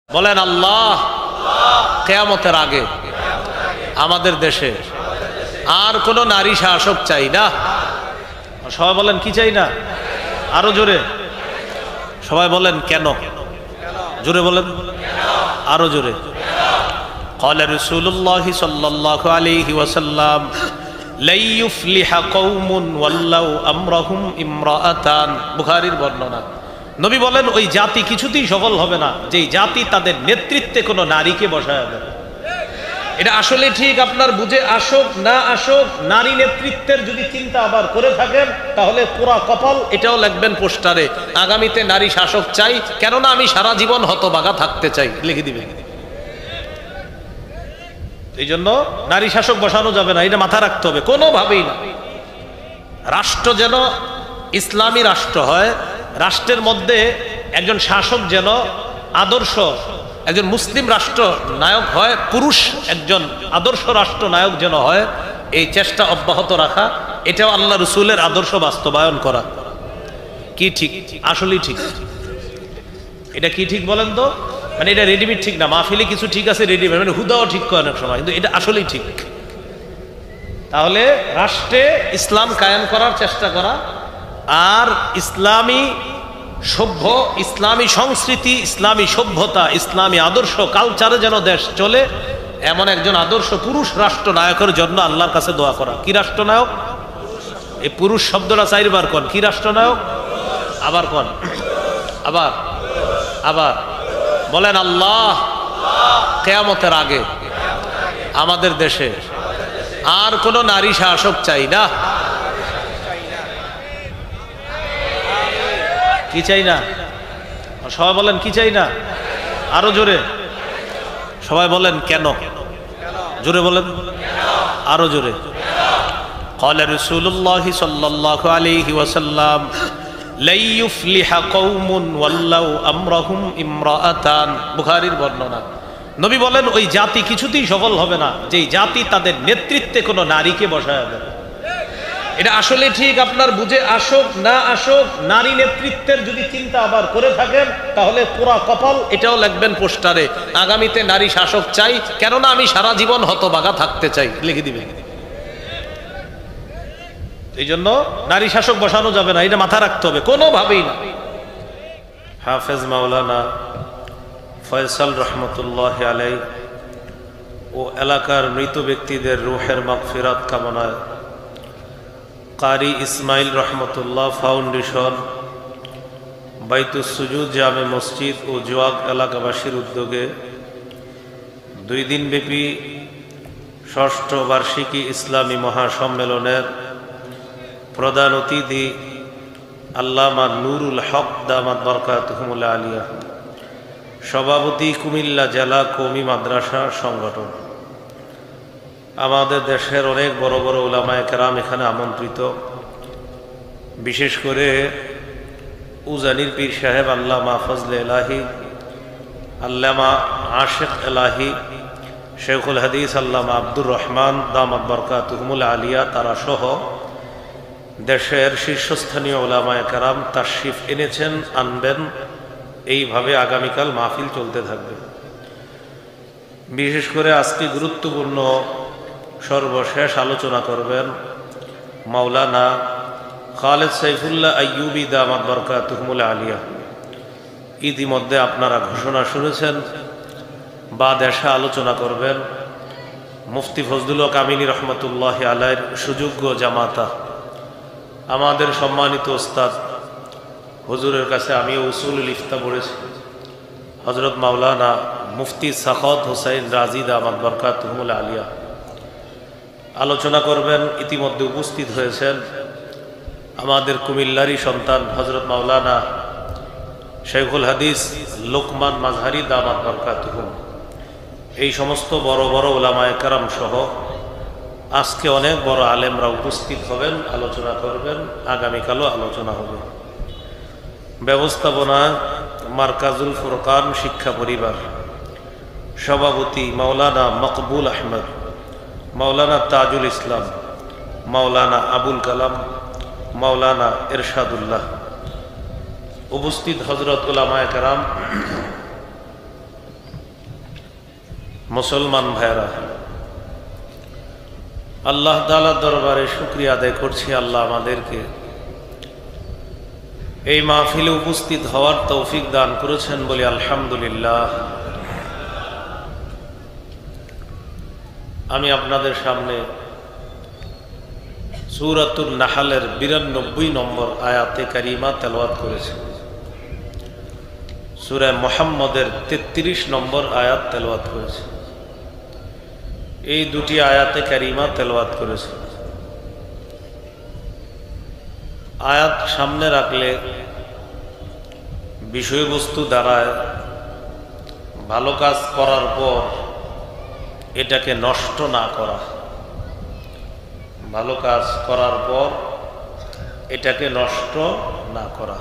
বলেন আল্লাহ কিয়ামতের আগে আমাদের দেশে আর কোনো নারী শাসক চাই না। সবাই বলেন কি চাই না? আরো জোরে সবাই বলেন কেন? জোরে বলেন, আরো জোরে। قال رسول الله صلى الله عليه وسلم لا يفلح قوم ولوا امرهم امرأتان। বুখারীর বর্ণনা। নবী বলেন ওই জাতি কিছুতেই সফল হবে না যেই জাতি তাদের নেতৃত্বে কোনো নারীকে বসায় দেবে। এটা আসলে ঠিক, আপনার বুঝে আসুক না আসুক, নারী নেতৃত্বের যদি চিন্তা আবার করে থাকেন তাহলে পুরা কপাল। এটাও লিখবেন পোস্টারে, আগামীতে নারী শাসক চাই, কেননা আমি সারা জীবন হতভাগা থাকতে চাই, লিখে দিবেন। এই জন্য নারী শাসক বসানো যাবে না, এটা মাথা রাখতে হবে কোনোভাবেই না। রাষ্ট্র যেন ইসলামী রাষ্ট্র হয়, রাষ্ট্রের মধ্যে একজন শাসক যেন আদর্শ একজন মুসলিম রাষ্ট্র নায়ক হয়, পুরুষ একজন আদর্শ রাষ্ট্র নায়ক যেন হয়, এই চেষ্টা অব্যাহত রাখা, এটাও আল্লাহ রসুলের আদর্শ বাস্তবায়ন করা। কি ঠিক? আসলেই ঠিক। এটা কি ঠিক বলেন তো? মানে এটা রেডিমেড ঠিক না, মাহফিলে কিছু ঠিক আছে রেডিমেড, মানে হুদাও ঠিক করে অনেক সময়, কিন্তু এটা আসলেই ঠিক। তাহলে রাষ্ট্রে ইসলাম কায়েম করার চেষ্টা করা, আর ইসলামী সভ্য, ইসলামী সংস্কৃতি, ইসলামী সভ্যতা, ইসলামী আদর্শ কালচারে যেন দেশ চলে, এমন একজন আদর্শ পুরুষ রাষ্ট্রনায়কের জন্য আল্লাহর কাছে দোয়া করা। কি রাষ্ট্রনায়ক? এই পুরুষ শব্দটা চাইবার কোন? কি রাষ্ট্রনায়ক? আবার কোন? আবার আবার বলেন আল্লাহ কিয়ামতের আগে আমাদের দেশে আর কোনো নারী শাসক চাই না। কি চাই না? সবাই বলেন কি চাই না? আরো জোরে সবাই বলেন কেন? জোরে বলেন, আরো জোরে। قال رسول الله صلى الله عليه وسلم لا يفلح قوم ولوا امرهم امرأتان। বুখারীর বর্ণনা। নবী বলেন ওই জাতি কিছুতেই সফল হবে না যেই জাতি তাদের নেতৃত্বে কোনো নারীকে বসায় দেবে। এটা আসলে ঠিক, আপনার বুঝে আসুক না আসুক, নারী নেতৃত্বের যদি চিন্তা আবার করে থাকেন তাহলে পুরা কপাল। এটাও লিখবেন পোস্টারে, আগামীতে নারী শাসক চাই, কেননা আমি সারা জীবন হতভাগা থাকতে চাই, লিখে দিবেন। এই জন্য নারী শাসক বসানো যাবে না, এটা মাথা রাখতে হবে কোনোভাবেই না। হাফেজ মাওলানা ফয়সাল রহমতুল্লাহ আলাইহি ও এলাকার মৃত ব্যক্তিদের রূহের মাগফিরাত কামনায় কারি ইসমাইল রহমতুল্লাহ ফাউন্ডেশন, বাইতুস সুজুদ জামে মসজিদ ও জোয়াগ এলাকাবাসীর উদ্যোগে 2 দিনব্যাপী ষষ্ঠ বার্ষিকী ইসলামী মহাসম্মেলনের প্রধান অতিথি আল্লামা নুরুল হক দামাত বরকাতুহুল আলিয়া, সভাপতি কুমিল্লা জেলা কওমি মাদ্রাসা সংগঠন। আমাদের দেশের অনেক বড় বড় উলামায়ে কেরাম এখানে আমন্ত্রিত, বিশেষ করে উজানির পীর সাহেব আল্লামা ফজলে এলাহি, আল্লামা আশিক এলাহি, শেখুল হাদিস আল্লামা আব্দুর রহমান দামাত বরকাতুহুল আলিয়া, তারা সহ দেশের শীর্ষস্থানীয় উলামায়ে কেরাম তাশরিফ এনেছেন, আনবেন। এইভাবে আগামীকাল মাহফিল চলতে থাকবে। বিশেষ করে আজকে গুরুত্বপূর্ণ সর্বশেষ আলোচনা করবেন মাওলানা খালেদ সাইফুল্লাহ আইয়ুবী দামাত বরকাতুহুল আলিয়া। ইতিমধ্যে আপনারা ঘোষণা শুনেছেন, বাদেশা আলোচনা করবেন মুফতি ফজলুল হক আমিনী রহমতুল্লাহ আলাইহির সুযোগ্য জামাতা, আমাদের সম্মানিত ওস্তাদ, হুজুরের কাছে আমিও উসুলুল ইফতা পড়েছি, হযরত মাওলানা মুফতি সাখাওয়াত হোসাইন রাজি দামাত বরকাতুহুল আলিয়া আলোচনা করবেন। ইতিমধ্যে উপস্থিত হয়েছেন আমাদের কুমিল্লারই সন্তান হযরত মাওলানা শেখুল হাদিস লোকমান মাযহারি দামাত বরকাতুহু। এই সমস্ত বড় বড় উলামায়ে কেরাম সহ আজকে অনেক বড় আলেমরা উপস্থিত হবেন, আলোচনা করবেন। আগামীকালও আলোচনা হবে। ব্যবস্থাপনা মারকাজুল ফুরকান শিক্ষা পরিবার, সভাপতি মাওলানা মকবুল আহমদ, মাওলানা তাজুল ইসলাম, মাওলানা আবুল কালাম, মাওলানা এরশাদুল্লাহ। উপস্থিত হযরত উলামায়ে কেরাম, মুসলমান ভাইরা, আল্লাহ তাআলার দরবারে শুকরিয়া আদায় করছি, আল্লাহ আমাদেরকে এই মাহফিলে উপস্থিত হওয়ার তৌফিক দান করেছেন বলে আলহামদুলিল্লাহ। আমি আপনাদের সামনে সূরাতুন নাহলের 92 নম্বর আয়াতে কারিমা তেলাওয়াত করেছি। সূরা মুহাম্মদের 33 নম্বর আয়াত তেলাওয়াত করেছি। এই দুটি আয়াতে কারিমা তেলাওয়াত করেছি। আয়াত সামনে রাখলে বিষয়বস্তু দ্বারায় ভালো কাজ করার পর এটাকে নষ্ট না করা, ভালো কাজ করার পর এটাকে নষ্ট না করা।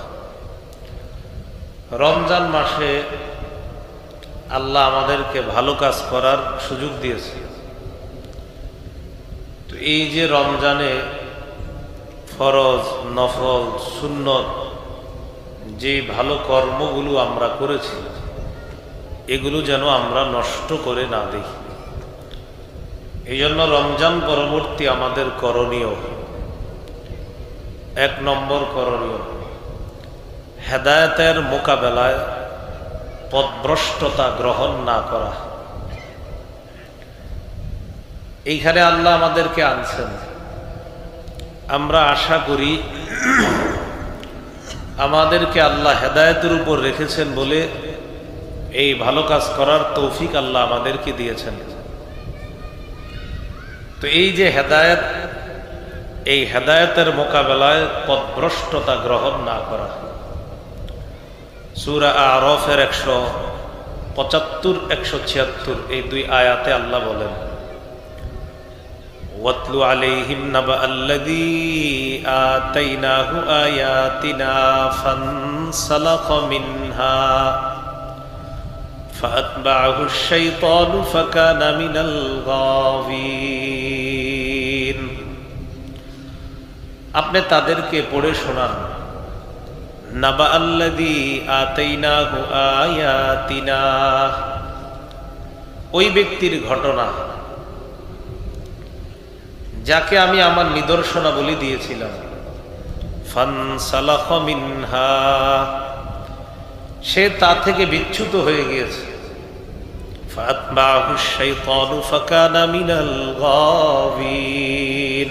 রমজান মাসে আল্লাহ আমাদেরকে ভালো কাজ করার সুযোগ দিয়েছে। তো এই যে রমজানে ফরজ, নফল, সুন্নত যে ভালো কর্মগুলো আমরা করেছি এগুলো যেন আমরা নষ্ট করে না দিই। এই জন্য রমজান পরবর্তী আমাদের করণীয়, 1 নম্বর করণীয়, হেদায়েতের মোকাবেলায় পথভ্রষ্টতা গ্রহণ না করা। এইখানে আল্লাহ আমাদেরকে আনছেন, আমরা আশা করি আমাদেরকে আল্লাহ হেদায়েতের উপর রেখেছেন বলে এই ভালো কাজ করার তৌফিক আল্লাহ আমাদেরকে দিয়েছেন। তো এই যে হেদায়েত, এই হেদায়েতের মোকাবেলায় পথভ্রষ্টতা গ্রহণ না করা। সূরা আরাফের 175, 176 এই 2 আয়াতে আল্লাহ বলেন, ওয়াতলু আলাইহিম নাবাআল্লাযী আতাইনাহু আয়াতিনা ফানসালাখা মিনহা ফাআতবা'হু আশ-শাইতানু ফাকানা মিনাল গাওয়িন। আপনি তাদেরকে পড়ে শোনান, নাবাআল্লাযী আতাইনাহু আয়াতিনা, ওই ব্যক্তির ঘটনা যাকে আমি আমার নিদর্শনাবলী দিয়েছিলাম। ফানসালাখা মিনহা, সে তা থেকে বিচ্যুত হয়ে গিয়েছে। ফাআতবা'হু আশ-শাইতানু ফাকানা মিনাল গাওয়িন,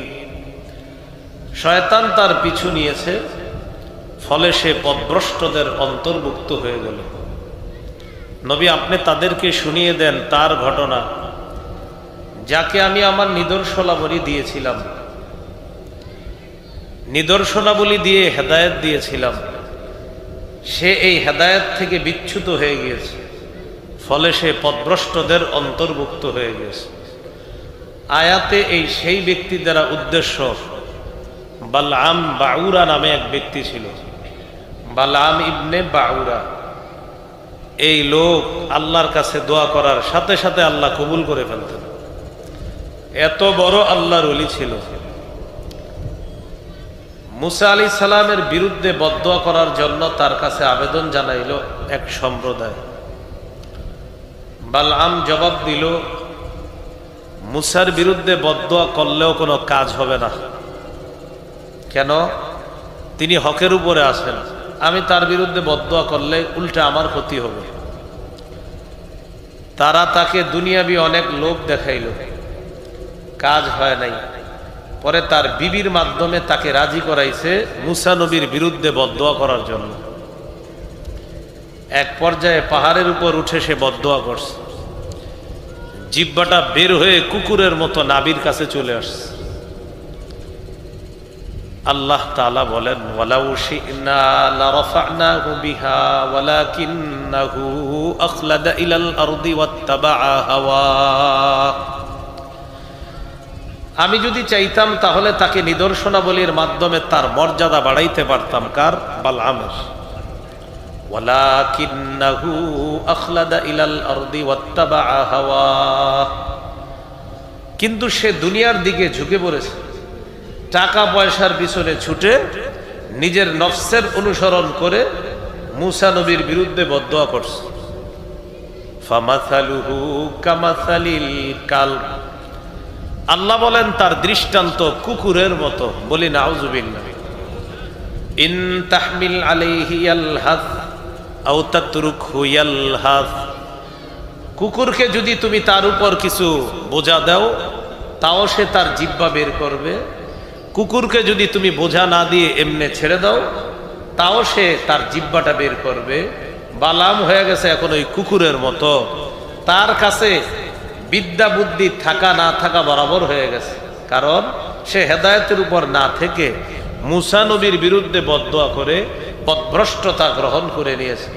শয়তান তার পিছু নিয়েছে, ফলে সে পথভ্রষ্টদের অন্তর্ভুক্ত হয়ে গেল। নবী, আপনি তাদেরকে শুনিয়ে দেন তার ঘটনা যাকে আমি আমার নিদর্শনাবলী দিয়েছিলাম, নিদর্শনাবলী দিয়ে হেদায়েত দিয়েছিলাম, সে এই হেদায়েত থেকে বিচ্যুত হয়ে গিয়েছে, ফলে সে পথভ্রষ্টদের অন্তর্ভুক্ত হয়ে গিয়েছে। আয়াতে এই সেই ব্যক্তি দ্বারা উদ্দেশ্য, বালআম বাউরা নামে এক ব্যক্তি ছিল, বালআম ইবনে বাউরা। এই লোক আল্লাহর কাছে দোয়া করার সাথে সাথে আল্লাহ কবুল করে ফেলতেন, এত বড় আল্লাহর ওলি ছিল। মুসা আলাইহিস সালামের বিরুদ্ধে বদদোয়া করার জন্য তার কাছে আবেদন জানাইল এক সম্প্রদায়। বালআম জবাব দিল, মুসার বিরুদ্ধে বদদোয়া করলেও কোনো কাজ হবে না। কেন? তিনি হকের উপরে আছেন, আমি তার বিরুদ্ধে বদদোয়া করলে উল্টা আমার ক্ষতি হবে। তারা তাকে দুনিয়াবি অনেক লোক দেখাইল, কাজ হয় নাই। পরে তার বিবির মাধ্যমে তাকে রাজি করাইছে মুসা নবীর বিরুদ্ধে বদদোয়া করার জন্য। এক পর্যায়ে পাহাড়ের উপর উঠে সে বদদোয়া করছে, জিহ্বাটা বের হয়ে কুকুরের মতো নাবির কাছে চলে আসছে। আল্লাহ তাআলা বলেন, ওয়ালাউ শি'না লারাফা'নাহু বিহা ওয়ালাকিন্নাহু আখলাদা ইলাল আরদি ওয়াত্তাবা'a হাওয়া। আমি যদি চাইতাম তাহলে তাকে নিদর্শনাবলীর মাধ্যমে তার মর্যাদা বাড়াইতে পারতাম। কার? বালআমের। ওয়ালাকিন্নাহু আখলাদা ইলাল আরদি ওয়াত্তাবা'a হাওয়া, কিন্তু সে দুনিয়ার দিকে ঝুঁকে পড়েছে, টাকা পয়সার পিছনে ছুটে নিজের নফসের অনুসরণ করে মুসা নবীর বিরুদ্ধে বদদোয়া করছে। ফামাসালুহু কামাসালিল কালব, আল্লাহ বলেন তার দৃষ্টান্ত কুকুরের মতো। বলি নাউযুবিল্লাহ। ইন তাহমিল আলাইহি ইয়ালহাস আও তাতরুকহু ইয়ালহাস, কুকুরকে যদি তুমি তার উপর কিছু বোঝা দাও তাও সে তার জিহ্বা বের করবে। কুকুরকে যদি তুমি বোঝা না দিয়ে এমনে ছেড়ে দাও তাও সে তার জিহ্বাটা বের করবে। বালাম হয়ে গেছে এখন ওই কুকুরের মতো, তার কাছে বিদ্যা বুদ্ধি থাকা না থাকা বরাবর হয়ে গেছে, কারণ সে হেদায়েতের উপর না থেকে মুসা নবীর বিরুদ্ধে বদদোয়া করে পথভ্রষ্টতা গ্রহণ করে নিয়েছে।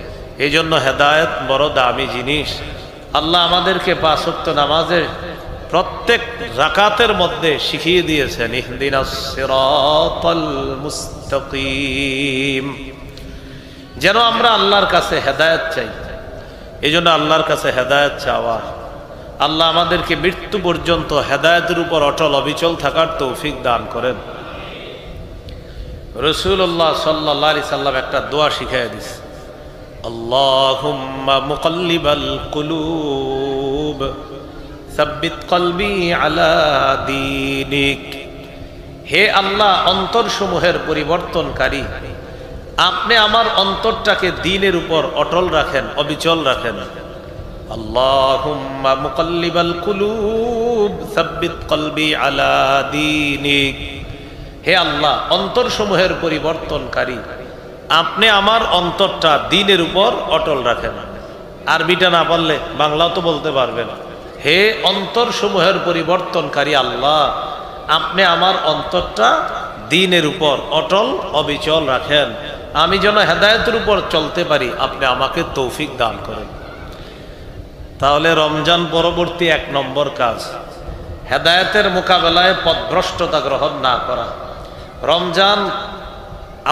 এই জন্য হেদায়েত বড় দামি জিনিস। আল্লাহ আমাদেরকে ৫ ওয়াক্ত নামাজে প্রত্যেক রাকাতের মধ্যে শিখিয়ে দিয়েছেন ইহদিনাস সিরাতাল মুস্তাকিম, যেন আমরা আল্লাহর কাছে হেদায়েত চাই। এই জন্য আল্লাহর কাছে হেদায়েত চাওয়া। আল্লাহ আমাদেরকে মৃত্যু পর্যন্ত হেদায়েতের উপর অটল অবিচল থাকার তৌফিক দান করেন। রাসূলুল্লাহ সাল্লাল্লাহু আলাইহি সাল্লাম একটা দোয়া শিখিয়ে দিয়েছে, আল্লাহুম্মা মুকাল্লিবাল কুলুব সাব্বিত কলবি আলা দীনিক। হে আল্লাহ, অন্তরসমূহের পরিবর্তনকারী, আপনি আমার অন্তরটাকে দ্বীনের উপর অটল রাখেন, অবিচল রাখেন। আল্লাহুম্মা মুকাল্লিবাল কুলুব সাব্বিত কলবি আলা দীনিক। হে আল্লাহ, অন্তরসমূহের পরিবর্তনকারী, আপনি আমার অন্তরটা দ্বীনের উপর অটল রাখেন। আরবিটা না পারলে বাংলাও তো বলতে পারবেন। হে অন্তরসমূহের পরিবর্তনকারী আল্লাহ, আপনি আমার অন্তরটা দ্বীনের উপর অটল অবিচল রাখেন, আমি যেন হেদায়েতের উপর চলতে পারি, আপনি আমাকে তৌফিক দান করেন। তাহলে রমজান পরবর্তী ১ নম্বর কাজ হেদায়েতের মোকাবেলায় পথভ্রষ্টতা গ্রহণ না করা। রমজান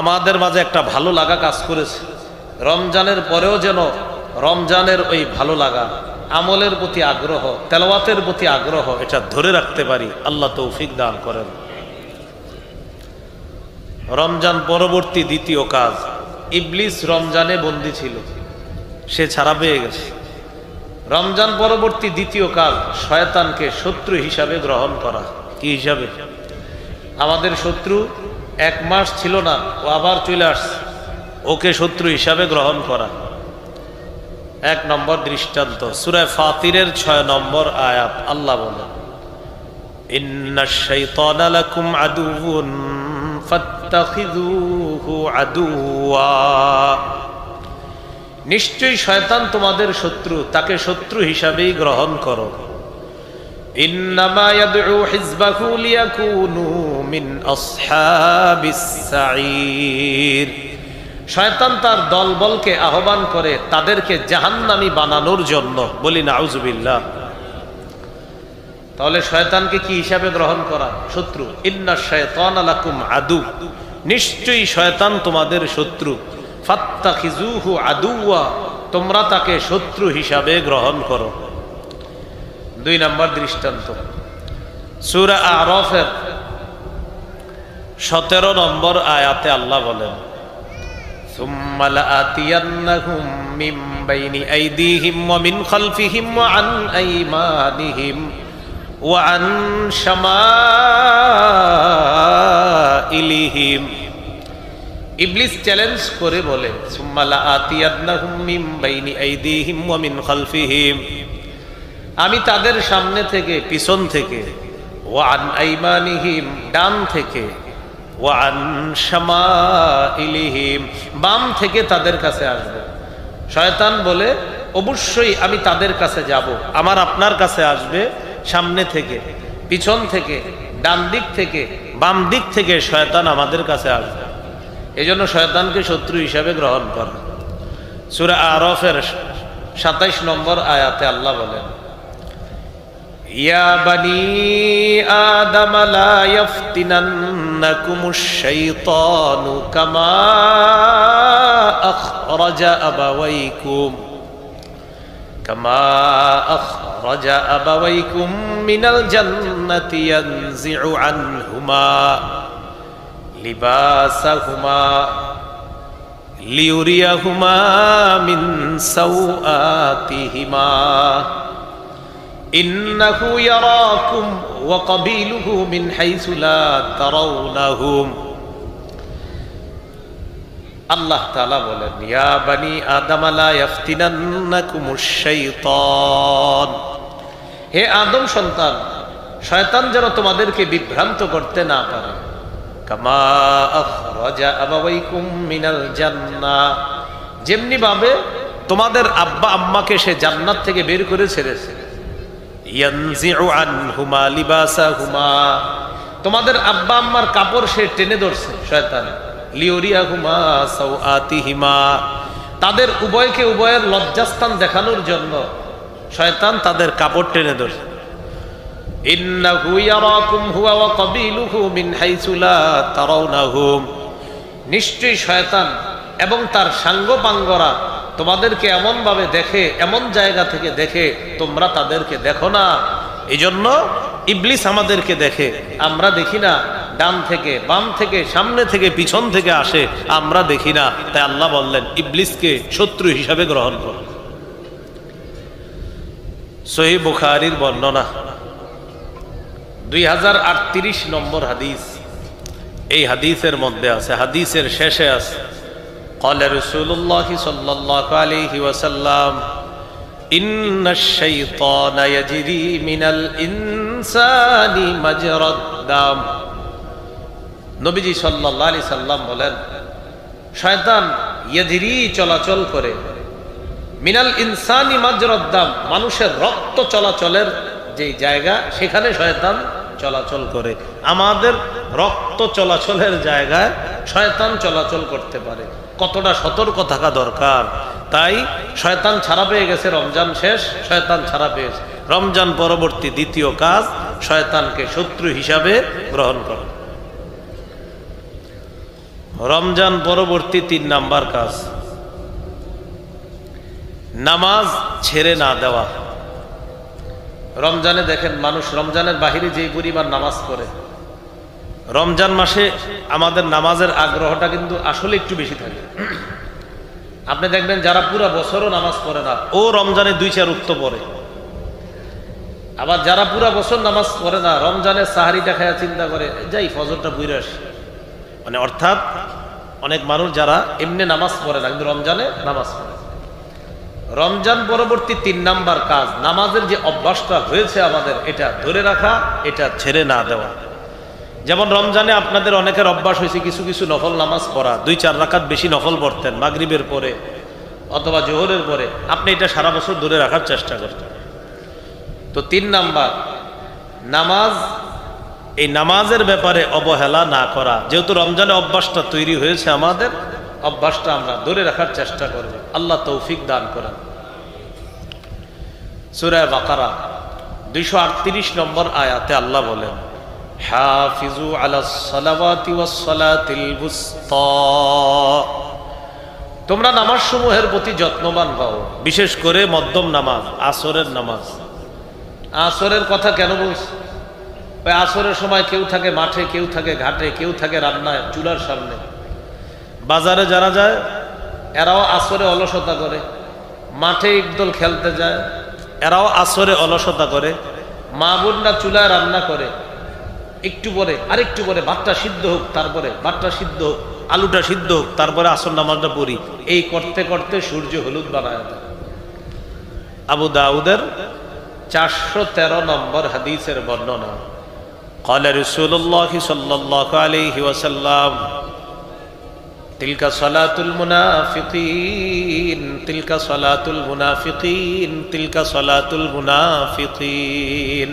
আমাদের মাঝে একটা ভালো লাগা কাজ করেছে, রমজানের পরেও যেন রমজানের ওই ভালো লাগা, আমলের প্রতি আগ্রহ, তেলাওয়াতের প্রতি আগ্রহ, এটা ধরে রাখতে পারি। আল্লাহ তৌফিক দান করেন। রমজান পরবর্তী দ্বিতীয় কাজ, ইবলিস রমজানে বন্দী ছিল, সে ছাড়া পেয়ে গেছে। রমজান পরবর্তী দ্বিতীয় কাজ, শয়তানকে শত্রু হিসাবে গ্রহণ করা। কি হিসাবে? আমাদের শত্রু 1 মাস ছিল না, ও আবার চলে আসছে, ওকে শত্রু হিসাবে গ্রহণ করা। 1 নম্বর দৃষ্টান্ত সূরা ফাতিরের 6 নম্বর আয়াত, আল্লাহ বলেন ইন্নাশ শাইতানা লাকুম আদুউন ফাত্তাখিযুহু আদুওয়া। নিশ্চয়ই শয়তান তোমাদের শত্রু, তাকে শত্রু হিসাবেই গ্রহণ করো। ইন্নামা ইয়াদউ হিজবাহু লিয়াকুনু মিন আসহাবিস সাঈর। শয়তান তার দলবলকে আহ্বান করে তাদেরকে জাহান্নামী বানানোর জন্য। বলি নাউযুবিল্লাহ। তাহলে শয়তানকে কি হিসাবে গ্রহণ করা? শত্রু। ইন্নাশ শাইতানা লাকুম আদু, নিশ্চয়ই শয়তান তোমাদের শত্রু। ফাত্তাখিযুহু আদুওয়া, তোমরা তাকে শত্রু হিসাবে গ্রহণ করো। 2 নম্বর দৃষ্টান্ত সূরা আরাফের 17 নম্বর আয়াতে আল্লাহ বলেন সুম্মা লাআতিয়ান্নাহুম মিন বাইনি আইদিহিম ওয়া মিন খালফিহিম ওয়া আন আইমানিহিম ওয়া আন শামাইলিহিম। ইবলিস চ্যালেঞ্জ করে বলে সুম্মা লাআতিয়ান্নাহুম মিন বাইনি আইদিহিম ওয়া মিন খালফিহিম, আমি তাদের সামনে থেকে, পিছন থেকে, ওয়া আন আইমানিহিম, ডান থেকে, ওয়া আন শামাইলিহিম, বাম থেকে তাদের কাছে আসবে। শয়তান বলে অবশ্যই আমি তাদের কাছে যাব, আমার আপনার কাছে আসবে, সামনে থেকে, পিছন থেকে, ডান দিক থেকে, বাম দিক থেকে শয়তান আমাদের কাছে আসবে। এই জন্য শয়তানকে শত্রু হিসাবে গ্রহণ করা। সূরা আরাফের 27 নম্বর আয়াতে আল্লাহ বলেন ইয়া বানি আদম লা ইফতিনান্নাকুমুশ শাইতানু কামা আখরাজা আবাওয়াইকুম মিনাল জান্নাতি ইয়ানজিউ আনহুমা লিবাসাহুমা লিউরিয়াহুমা মিন সাওআতিহিমা ইন্নাহু ইয়ারাকুম ওয়া কাবিলুহু মিন হাইসু লা তারাউনাহুম। আল্লাহ তাআলা বলেন, ইয়া বানি আদম লা ইয়াফতিনান্নাকুমুশ শাইতান, হে আদম সন্তান, শয়তান যেন তোমাদেরকে বিভ্রান্ত করতে না পারে। কামা আখরাজা আবাওয়াইকুম মিনাল জান্নাহ, যেমনি ভাবে তোমাদের আব্বা আম্মাকে সে জান্নাত থেকে বের করে ছেড়েছে। ইয়ানজিউ আনহুমা লিবাসাহুমা, তোমাদের আব্বা আম্মার কাপড় সে টেনে ধরছে শয়তান। লিউরিয়াহুমা সাওআতিহিমা, তাদের উভয়কে উভয়ের লজ্জাস্থান দেখানোর জন্য শয়তান তাদের কাপড় টেনে ধরছে। ইন্নাহু ইয়ারাকুম হুয়া ওয়া কাবিলুহু মিন হাইসু লা তারাউনাহুম, নিশ্চয়ই শয়তান এবং তার সাঙ্গপাঙ্গরা তোমাদেরকে এমন ভাবে দেখে, এমন জায়গা থেকে দেখে তোমরা তাদেরকে দেখো না। এই জন্য ইবলিস আমাদেরকে দেখে, আমরা দেখি না। ডান থেকে বাম থেকে সামনে থেকে পিছন থেকে আসে, আমরা দেখি না। তাই আল্লাহ বললেন ইবলিসকে শত্রু হিসাবে গ্রহণ করো। সহিহ বুখারীর বর্ণনা 2038 নম্বর হাদিস। এই হাদিসের মধ্যে আছে, হাদিসের শেষে আছে, قال رسول الله صلى الله عليه وسلم إن الشيطان يجري من الإنسان مجرى الدم। নবীজি সাল্লাল্লাহু আলাইহি সাল্লাম বলেন, শয়তান ইয়াজরি চলাচল করে, মিনাল ইনসানি মাজরাদ দাম, মানুষের রক্ত চলাচলের যে জায়গা সেখানে শয়তান চলাচল করে। আমাদের রক্ত চলাচলের জায়গায় শয়তান চলাচল করতে পারে, কতটা সতর্ক থাকা দরকার। তাই শয়তান ছাড়া পেয়ে গেছে, রমজান শেষ, শয়তান ছাড়া পেয়েছে। রমজান পরবর্তী দ্বিতীয় কাজ শয়তানকে শত্রু হিসাবে গ্রহণ করা। রমজান পরবর্তী 3 নাম্বার কাজ নামাজ ছেড়ে না দেওয়া। রমজানে দেখেন মানুষ রমজানের বাহিরে যেই পরিমাণ নামাজ পড়ে, রমজান মাসে আমাদের নামাজের আগ্রহটা কিন্তু আসলে একটু বেশি থাকে। আপনি দেখবেন যারা পুরা বছরও নামাজ পড়ে না, ও রমজানে 2-4 উক্ত পড়ে। আবার যারা পুরা বছর নামাজ পড়ে না, রমজানে সাহারিটা খায়া চিন্তা করে যাই ফজরটা বুইরা আসি। মানে অর্থাৎ অনেক মানুষ যারা এমনি নামাজ পড়ে না কিন্তু রমজানে নামাজ পড়ে। রমজান পরবর্তী 3 নাম্বার কাজ, নামাজের যে অভ্যাসটা হয়েছে আমাদের, এটা ধরে রাখা, এটা ছেড়ে না দেওয়া। যেমন রমজানে আপনাদের অনেকের অভ্যাস হয়েছে কিছু কিছু নফল নামাজ পড়া, 2-4 রাকাত বেশি নফল পড়তেন মাগরিবের পরে অথবা জোহরের পরে, আপনি এটা সারা বছর ধরে রাখার চেষ্টা করতেন। তো 3 নাম্বার নামাজ, এই নামাজের ব্যাপারে অবহেলা না করা। যেহেতু রমজানে অভ্যাসটা তৈরি হয়েছে আমাদের, অভ্যাসটা আমরা ধরে রাখার চেষ্টা করব। আল্লাহ তৌফিক দান করেন। সূরা বাকারা 238 নম্বর আয়াতে আল্লাহ বলেন, হাফিজু আলাস সালাওয়াতি ওয়াস সালাতিল বুসতা, তোমরা নামাজ সমূহের প্রতি যত্নবান হও, বিশেষ করে মধ্যম নামাজ, আসরের নামাজ। আসরের কথা কেন বলছি? ওই আসরের সময় কেউ থাকে মাঠে, কেউ থাকে ঘাটে, কেউ থাকে রান্নায় চুলার সামনে। বাজারে যারা যায় এরাও আসরে অলসতা করে, মাঠে একদল খেলতে যায় এরাও আসরে অলসতা করে, মা বোনরা চুলায় রান্না করে, একটু পরে আরেকটু পরে ভাতটা সিদ্ধ হোক, তারপরে ভাতটা সিদ্ধ হোক, আলুটা সিদ্ধ হোক, তারপরে আসর নামাজটা পড়ি। এই করতে করতে সূর্য হলুদ বানায় দেয়। আবু দাউদের 413 নম্বর হাদিসের বর্ণনা, قال رسول الله صلى الله عليه وسلم تلك صلاة المنافقين تلك صلاة المنافقين تلك صلاة المنافقين।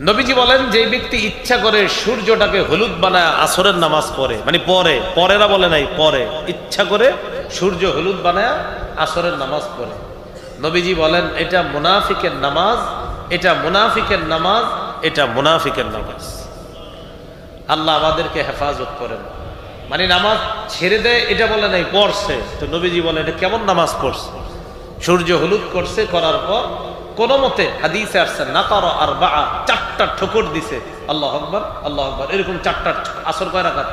নবীজি বলেন, যে ব্যক্তি ইচ্ছা করে সূর্যটাকে হলুদ বানায় আসরের নামাজ পড়ে, মানে পরেরা বলে নাই, পরে ইচ্ছা করে সূর্য হলুদ বানায় আসরের নামাজ পড়ে, নবীজি বলেন এটা মুনাফিকের নামাজ, এটা মুনাফিকের নামাজ, এটা মুনাফিকের নামাজ। আল্লাহ আমাদেরকে হেফাজত করেন। মানে নামাজ ছেড়ে দেয় এটা বলে নাই, পড়ছে। তো নবীজি বলেন এটা কেমন নামাজ পড়ছে? সূর্য হলুদ করছে, করার পর কোন মতে হাদিসে আসছে নাকারা আরবাআ, 4টা ঠোকর দিছে, আল্লাহু আকবার আল্লাহু আকবার, এরকম 4টা। আসর কয় রাকাত?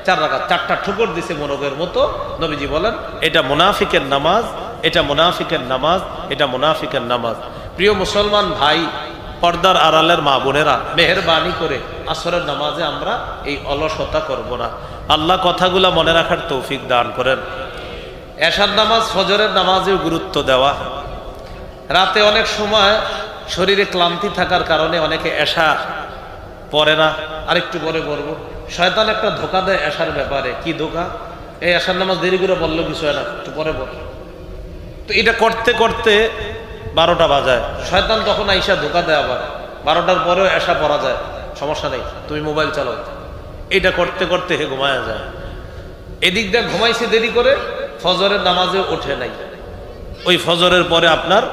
4 রাকাত, 4টা ঠুকর দিছে মোরগের মতো। নবীজি বলেন এটা মুনাফিকের নামাজ, এটা মুনাফিকের নামাজ, এটা মুনাফিকের নামাজ। প্রিয় মুসলমান ভাই, পর্দার আড়ালের মা বোনেরা, মেহেরবানি করে আসরের নামাজে আমরা এই অলসতা করব না। আল্লাহ কথাগুলা মনে রাখার তৌফিক দান করেন। এশার নামাজ, ফজরের নামাজেও গুরুত্ব দেওয়া। রাতে অনেক সময় শরীরে ক্লান্তি থাকার কারণে অনেকে এশা পড়ে না, আরেকটু পরে পড়বো। শয়তান একটা ধোকা দেয় এশার ব্যাপারে। কি ধোকা? এই এশার নামাজ দেরি করে বললো কিছু হয় না, একটু পরে পড়। তো এটা করতে করতে 12টা বাজায়। শয়তান তখন আইসা ধোকা দেয় আবার 12টার পরেও এশা পড়া যায়, সমস্যা নেই, তুমি মোবাইল চালাও। এটা করতে করতে হে ঘুমায়া যায়। এদিক দিয়ে ঘুমাইছে দেরি করে, ফজরের নামাজে ওঠে নাই। ওই ফজরের পরে আপনার,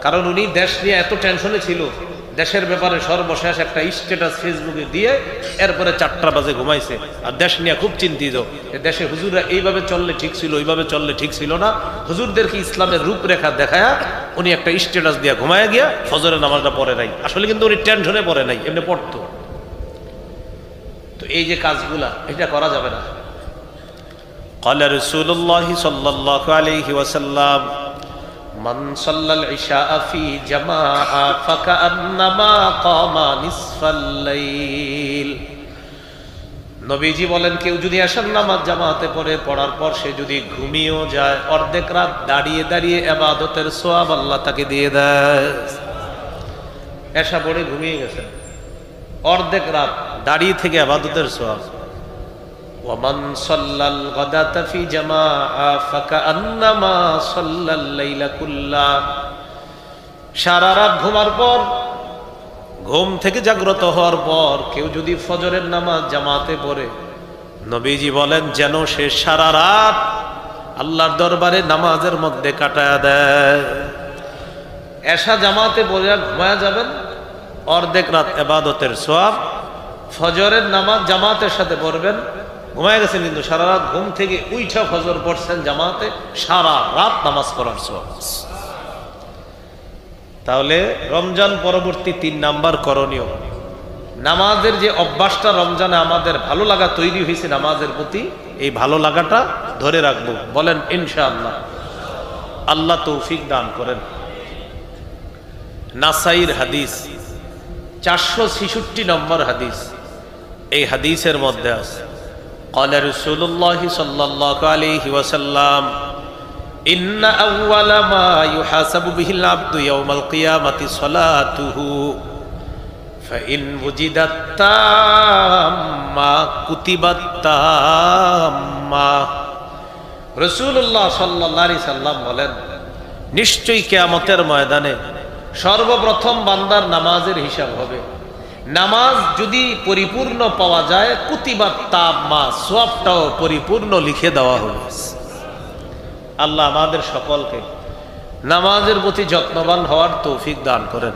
কারণ উনি দেশ নিয়ে এত টেনশনে ছিল, দেশের ব্যাপারে সর্বশেষ একটা স্ট্যাটাস ফেসবুকে দিয়ে এরপরে 4টা বাজে ঘুমাইছে। আর দেশ নিয়ে খুব চিন্তিত, দেশে হুজুররা এইভাবে চললে ঠিক ছিল, ওইভাবে চললে ঠিক ছিল না। হুজুরদেরকে ইসলামের রূপরেখা দেখায়া উনি একটা স্ট্যাটাস দিয়ে ঘুমায় গিয়া ফজরের নামাজটা পড়ে নাই। আসলে কিন্তু উনি টেনশনে পড়ে নাই, এমনি পড়তো। তো এই যে কাজগুলা, এটা করা যাবে না। قال رسول الله صلى الله عليه وسلم من صلى العشاء في جماعة فكأنما قام نصف الليل। নবীজি বলেন কেউ যদি এশার নামাজ জামাতে পড়ে, পড়ার পর সে যদি ঘুমিয়েও যায়, অর্ধেক রাত দাঁড়িয়ে দাঁড়িয়ে ইবাদতের সওয়াব আল্লাহ তাকে দিয়ে দেয়। এশা পড়ে ঘুমিয়ে গেছেন, অর্ধেক রাত দাঁড়িয়ে থেকে ইবাদতের সওয়াব। ومن صلى الغداة في جماعة فكأنما صلى الليل كله। সারা রাত ঘুমার পর, ঘুম থেকে জাগ্রত হওয়ার পর কেউ যদি ফজরের নামাজ জামাতে পড়ে, নবীজি বলেন যেন সে সারা রাত আল্লাহর দরবারে নামাজের মধ্যে কাটায়া দেয়। এশা জামাতে পড়ে ঘুমায়া যাবেন, অর্ধেক রাত ইবাদতের সওয়াব। ফজরের নামাজ জামাতের সাথে পড়বেন, ঘুমায় গেছেন কিন্তু সারা রাত ঘুম থেকে উইঠা ফজর পড়ছেন জামাতে, সারা রাত নামাজ পড়ার সওয়াব। তাহলে রমজান পরবর্তী 3 নাম্বার করণীয়, নামাজের যে অভ্যাসটা রমজানে আমাদের ভালো লাগা তৈরি হয়েছে নামাজের প্রতি, এই ভালো লাগাটা ধরে রাখবো। বলেন ইনশাআল্লাহ। আল্লাহ তৌফিক দান করেন। নাসাইর হাদিস 466 নম্বর হাদিস। এই হাদিসের মধ্যে আছে قال رسول الله صلى الله عليه وسلم إن أول ما يحاسب به العبد يوم القيامة صلاته فإن وجدت تامة كتبت تامة। রাসূলুল্লাহ সাল্লাল্লাহু আলাইহি সাল্লাম বলেন, নিশ্চয়ই কিয়ামতের ময়দানে সর্বপ্রথম বান্দার নামাজের হিসাব হবে। নামাজ যদি পরিপূর্ণ পাওয়া যায়, কুতিবাত তাম্মা, সওয়াবটাও পরিপূর্ণ লিখে দেওয়া হবে। আল্লাহ আমাদের সকলকে নামাজের প্রতি যত্নবান হওয়ার তৌফিক দান করেন।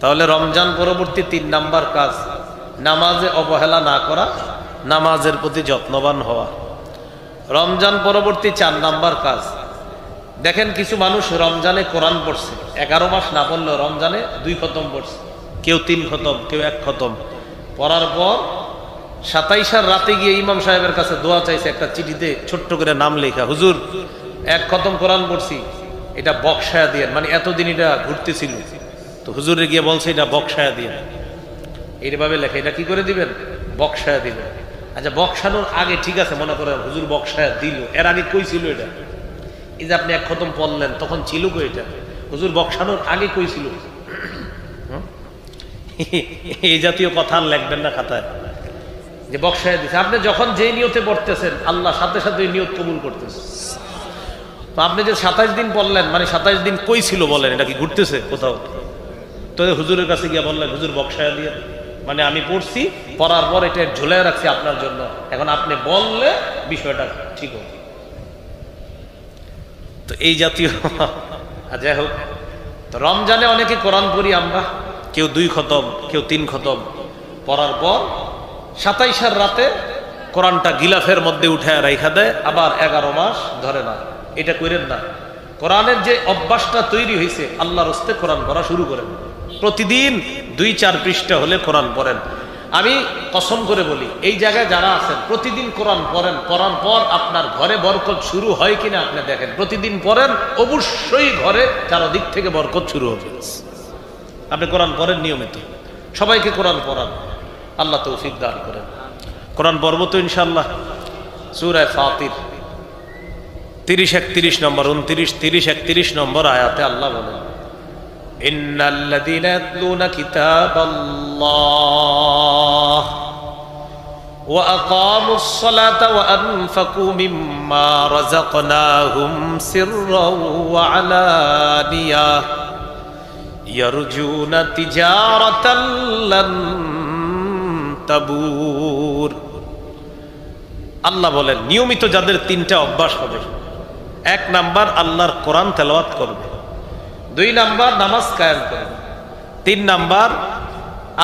তাহলে রমজান পরবর্তী 3 নাম্বার কাজ, নামাজে অবহেলা না করা, নামাজের প্রতি যত্নবান হওয়া। রমজান পরবর্তী 4 নাম্বার কাজ, দেখেন কিছু মানুষ রমজানে কোরআন পড়ছে, 11 মাস না পড়লেও রমজানে 2 খতম পড়ছে, কেউ 3 খতম, কেউ 1 খতম। পড়ার পর 27 রাতে গিয়ে ইমাম সাহেবের কাছে দোয়া চাইছে, একটা চিঠিতে ছোট্ট করে নাম লেখা, হুজুর 1 খতম কোরআন পড়ছি, এটা বক্সায়া দিয়ে, মানে এতদিন এটা ঘুরতেছিল, তো হুজুরে গিয়ে বলছে এটা বক্সায়া দিয়ে। এইভাবে লেখা, এটা কি করে দিবেন? বক্সায়া দিবেন। আচ্ছা, বক্সানোর আগে ঠিক আছে, মনে করেন হুজুর বক্সায়া দিল, এর আগে কই ছিল এটা? এই যে আপনি 1 খতম পড়লেন, তখন ছিল কই এটা? হুজুর বক্সানোর আগে কই ছিল? এই জাতীয় কথা লিখবেন না খাতায় যে বক্সায় দিচ্ছে। আপনি যখন যে নিয়তে পড়তেছেন, আল্লাহ সাথে সাথে ওই নিয়ত কবুল করতেছে। তো আপনি যে 27 দিন পড়লেন, মানে 27 দিন কই ছিল বলেন? এটা কি ঘুরতেছে কোথাও? তো হুজুরের কাছে গিয়ে বললেন, হুজুর বক্সায় দিয়ে, মানে আমি পড়ছি, পড়ার পর এটা ঝুলাই রাখছি আপনার জন্য, এখন আপনি বললে বিষয়টা ঠিক হবে। তো এই জাতীয় যাই হোক, তো রমজানে অনেকে কোরআন পড়ি আমরা, কেউ 2 খতম, কেউ 3 খতম। পড়ার পর 27 রাতে কোরআনটা গিলাফের মধ্যে উঠে রাইখা দেয়, আবার 11 মাস ধরে না। এটা করেন না। কোরআনের যে অভ্যাসটা তৈরি হয়েছে, আল্লাহর হস্তে কোরআন পড়া শুরু করেন। প্রতিদিন 2-4 পৃষ্ঠা হলে কোরআন পড়েন। আমি কসম করে বলি, এই জায়গায় যারা আছেন প্রতিদিন কোরআন পড়েন, পড়ার পর আপনার ঘরে বরকত শুরু হয় কিনা আপনি দেখেন। প্রতিদিন পড়েন, অবশ্যই ঘরে চারদিক থেকে বরকত শুরু হবে। আপনি কোরআন পড়েন নিয়মিত, সবাইকে কোরআন পড়ান, আল্লাহ তৌফিক দান করেন। কোরআন পড়ব তো ইনশাআল্লাহ। সূরা ফাতির 30-31 নম্বর, 29-30-31 নম্বর আয়াতে আল্লাহ বলেন, ইন্নাল্লাযীনা ইয়াতলুনা কিতাবাল্লাহ ওয়া আকামুস সালাতা ওয়া আনফাকু মিম্মা রাযাকনাহুম সিররাও ওয়া আলানিয়াহ ইয়ারজুনা তিজারাতাল লান তাবুর। আল্লাহ বলেন নিয়মিত যাদের তিনটা অভ্যাস হবে, 1 নাম্বার আল্লাহর কোরআন তেলাওয়াত করবে, 2 নাম্বার নামাজ কায়েম করবে, 3 নাম্বার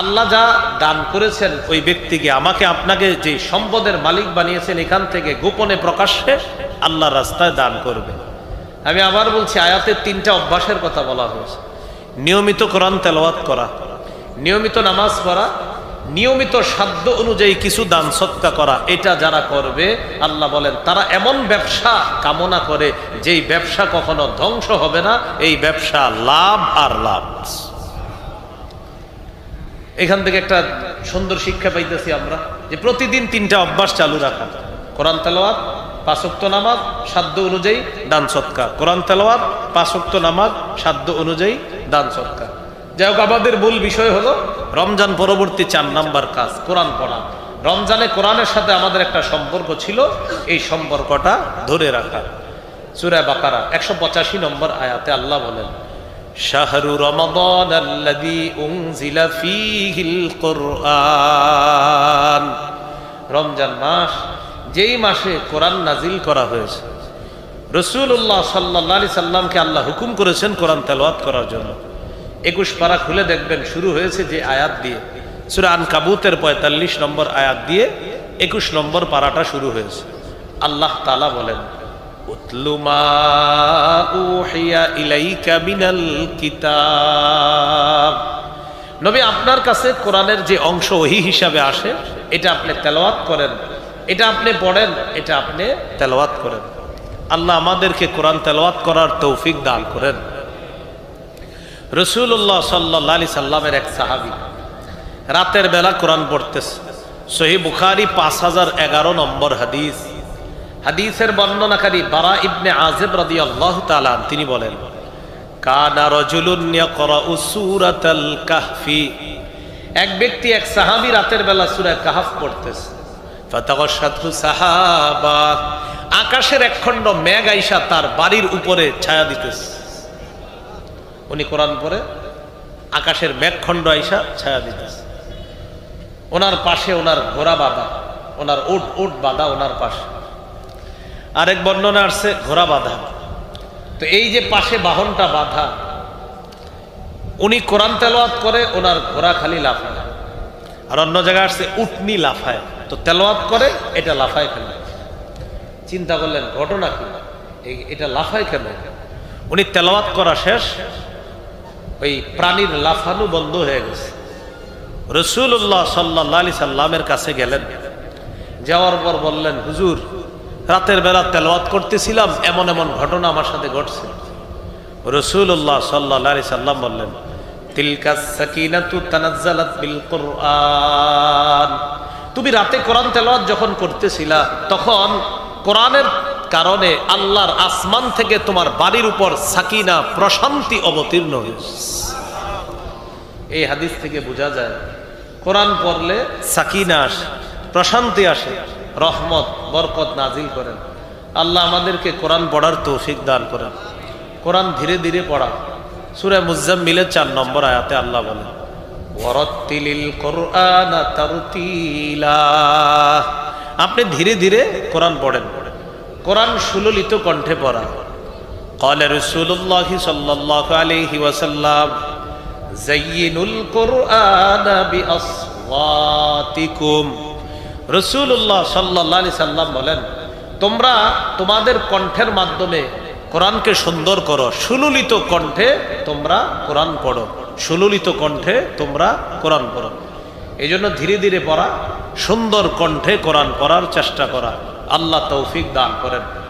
আল্লাহ যা দান করেছেন ওই ব্যক্তিকে, আমাকে আপনাকে যে সম্পদের মালিক বানিয়েছেন এখান থেকে গোপনে প্রকাশ্যে আল্লাহর রাস্তায় দান করবে। আমি আবার বলছি, আয়াতের 3টা অভ্যাসের কথা বলা হয়েছে। নিয়মিত কোরআন তেলাওয়াত করা, নিয়মিত নামাজ পড়া, নিয়মিত সাধ্য অনুযায়ী কিছু দান সদকা করা। এটা যারা করবে আল্লাহ বলেন তারা এমন ব্যবসা কামনা করে যেই ব্যবসা কখনো ধ্বংস হবে না, এই ব্যবসা লাভ আর লাভ। এখান থেকে একটা সুন্দর শিক্ষা পাইতেছি আমরা যে প্রতিদিন 3টা অভ্যাস চালু রাখা, কোরআন তেলাওয়াত, 5 ওয়াক্ত নামাজ, সাধ্য অনুযায়ী দান সদকা। কোরআন তেলাওয়াত, 5 ওয়াক্ত নামাজ, সাধ্য অনুযায়ী দান সদকা। যাই হোক, আমাদের মূল বিষয় হলো রমজান পরবর্তী 4 নাম্বার কাজ কোরআন পড়া। রমজানে কোরআনের সাথে আমাদের একটা সম্পর্ক ছিল, এই সম্পর্কটা ধরে রাখা। সূরা বাকারা 185 নম্বর আয়াতে আল্লাহ বলেন, শাহরু রমাদানাল্লাযী উনজিলা ফীহিল কুরআন। রমজান মাস, যেই মাসে কোরআন নাজিল করা হয়েছে। রাসূলুল্লাহ সাল্লাল্লাহু আলাইহি সাল্লামকে আল্লাহ হুকুম করেছেন কোরআন তেলাওয়াত করার জন্য। 21 পারা খুলে দেখবেন শুরু হয়েছে যে আয়াত দিয়ে, সূরা আনকাবুতের 45 নম্বর আয়াত দিয়ে 21 নম্বর পারাটা শুরু হয়েছে। আল্লাহ তাআলা বলেন, উতলু মা উহিয়া ইলাইকা মিনাল কিতাব। নবী আপনার কাছে কোরআনের যে অংশ ওহী হিসাবে আসে এটা আপনি তেলাওয়াত করেন, এটা আপনি পড়েন, এটা আপনি তেলাওয়াত করেন। আল্লাহ আমাদেরকে কোরআন তেলাওয়াত করার তৌফিক দান করেন। রাসূলুল্লাহ সাল্লাল্লাহু আলাইহি সাল্লামের এক সাহাবী রাতের বেলা কোরআন পড়তেছে। সহিহ বুখারী 5011 নম্বর হাদিস। হাদিসের বর্ণনাকারী বারা ইবনে আযিব রাদিয়াল্লাহু তাআলা তিনি বলেন, কানা রাজুলুন ইয়াকরাউ সূরাতাল কাহফি। এক ব্যক্তি, এক সাহাবী রাতের বেলা সূরা কাহফ পড়তেছে। ফাতাগাশাতহু সাহাবা। আকাশের এক খণ্ড মেঘ আইসা তার বাড়ির উপরে ছায়া দিতেছে। উনি কোরআন পড়ে, আকাশের মেঘখণ্ড আইসা ছায়া দিতেছে। ওনার পাশে ওনার ঘোড়া বাঁধা, ওনার উট বাঁধা ওনার পাশে। আরেক বর্ণনা আসছে ঘোড়া বাঁধা। তো এই যে পাশে বাহনটা বাঁধা, উনি কোরআন তেলাওয়াত করে, ওনার ঘোড়া খালি লাফায়। আর অন্য জায়গায় আসছে উটনি লাফায়। তো তেলাওয়াত করে, এটা লাফায় কেন? চিন্তা করলেন ঘটনা কি, এটা লাফায় কেন? উনি তেলাওয়াত করা শেষ, ওই প্রাণীর লাফানো বন্ধ হয়ে গেছে। রাসূলুল্লাহ সাল্লাল্লাহু আলাইহি সাল্লামের কাছে গেলেন, যাওয়ার পর বললেন, হুজুর রাতের বেলা তেলাওয়াত করতেছিলাম, এমন এমন ঘটনা আমার সাথে ঘটছে। রাসূলুল্লাহ সাল্লাল্লাহু আলাইহি সাল্লাম বললেন, তিলকাস সাকিনাতু তানাজ্জালাত বিল কুরআন। তুমি রাতে কোরআন তেলাওয়াত যখন করতেছিলা তখন কোরআনের কারণে আল্লাহর আসমান থেকে তোমার বাড়ির উপর সাকিনা, প্রশান্তি অবতীর্ণ হয়েছে। এই হাদিস থেকে বোঝা যায় কোরআন পড়লে সাকিনা আসে, প্রশান্তি আসে, রহমত বরকত নাজিল করেন। আল্লাহ আমাদেরকে কোরআন পড়ার তৌফিক দান করেন। কোরআন ধীরে ধীরে পড়া। সূরা মুজাম্মিলের 4 নম্বর আয়াতে আল্লাহ বলেন, ওয়ারাত্তিলিল কুরআনা তারতিলা। আপনি ধীরে ধীরে কোরআন পড়েন। কোরআন সুললিত কণ্ঠে পড়া। ক্বালা রাসূলুল্লাহ সাল্লাল্লাহু আলাইহি ওয়াসাল্লাম, যায়্যিনুল কুরআনা বিআসওয়াতিকুম। রাসূলুল্লাহ সাল্লাল্লাহু আলাইহি সাল্লাম বলেন, তোমরা তোমাদের কণ্ঠের মাধ্যমে কোরআনকে সুন্দর করো। সুললিত কণ্ঠে তোমরা কোরআন পড়ো, সুললিত কণ্ঠে তোমরা কোরআন পড়ো। এই জন্য ধীরে ধীরে পড়া, সুন্দর কণ্ঠে কোরআন পড়ার চেষ্টা করা। আল্লাহ তৌফিক দান করেন।